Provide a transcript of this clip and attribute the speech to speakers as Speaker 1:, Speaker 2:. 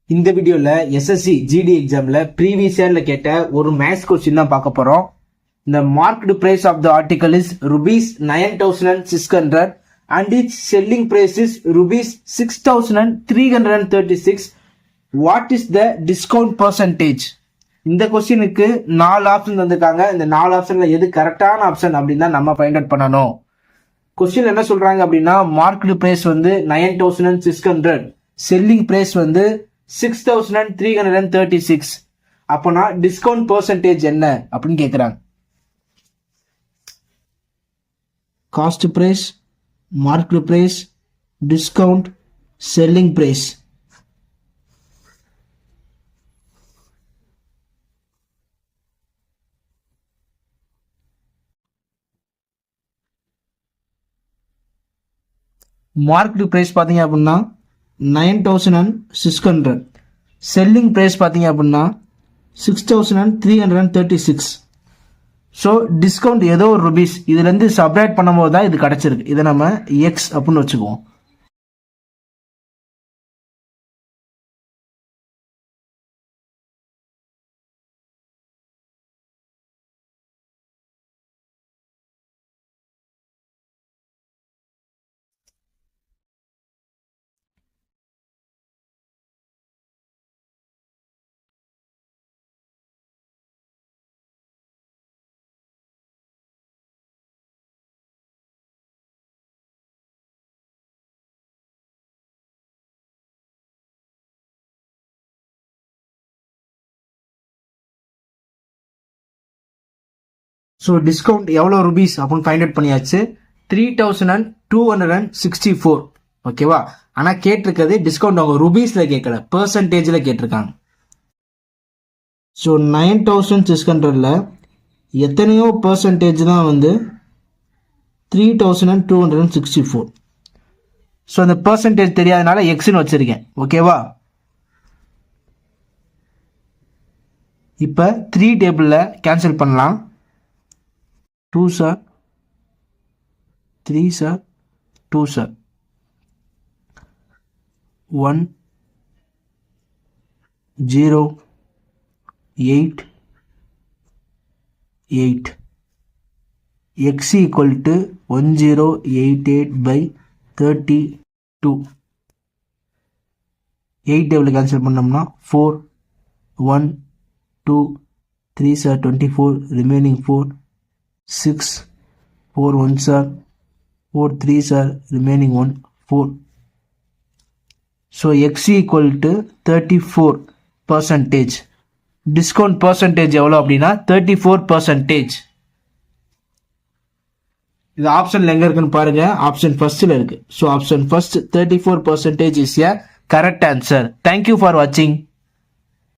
Speaker 1: இந்த வீடியோல SSC GD எக்ஸாம்ல ப்ரீவியஸ் இயர்ல கேட்ட ஒரு மேத்ஸ் கொஸ்டின் தான் பார்க்க போறோம். The marked price of the article is rupees 9,600 and its selling price is rupees 6,336. What is the discount percentage? இந்த கொஸ்டினுக்கு 4 ஆப்ஷன் தந்திருக்காங்க. இந்த 4 ஆப்ஷன்ல எது கரெக்டான ஆப்ஷன் அப்படின்னு தான் நம்ம ஃபைண்ட் அவுட் பண்ணணும். கொஸ்டின் என்ன சொல்றாங்க அப்படின்னா, மார்க்கெட் பிரைஸ் வந்து 9,600, செல்லிங் பிரைஸ் வந்து 6,336. அப்போனா டிஸ்கவுண்ட் பெர்சன்டேஜ் என்ன அப்படின்னு கேட்குறாங்க. Cost price, market price, discount, selling price. Market price பார்த்தீங்க அப்படின்னா 9,600, செல்லிங் பிரைஸ் பார்த்தீங்க அப்படின்னா 6,336. ஸோ டிஸ்கவுண்ட் ஏதோ ஒரு ருபீஸ் இதுலேருந்து சப்ராக்ட் பண்ணும்போது தான் இது கிடச்சிருக்கு. இதை நம்ம எக்ஸ் அப்படின்னு வச்சுக்குவோம். ஸோ டிஸ்கவுண்ட் எவ்வளோ ருபீஸ் அப்படின்னு ஃபைண்ட் அவுட் பண்ணியாச்சு. 3,264. ஓகேவா? ஆனால் கேட்டிருக்கிறது டிஸ்கவுண்ட் அவங்க ருபீஸில் கேட்கல, பெர்சன்டேஜில் கேட்டிருக்காங்க. ஸோ 9,600ல் எத்தனையோ பெர்சன்டேஜ் தான் வந்து 3,264. ஸோ அந்த பெர்சன்டேஜ் தெரியாதனால எக்ஸ்ன்னு வச்சுருக்கேன். ஓகேவா? இப்போ 3 டேபிளில் கேன்சல் பண்ணலாம். 2 sir, 3 sir, 2 sir, 1 0 8 8. x equal to 1088/32. 8 table cancel பண்ணோம்னா 4 1 2 3 sir 24, remaining 4 6 4 1s are 4 3s are remaining 1 4. So x equal to 34%. Discount percentage எவ்வளோ அப்படின்னா 34%. இது ஆப்ஷன்ல எங்க இருக்குன்னு பாருங்க. ஆப்ஷன் ஃபர்ஸ்ட்ல இருக்கு. So option first 34% is a correct answer. Thank you for watching.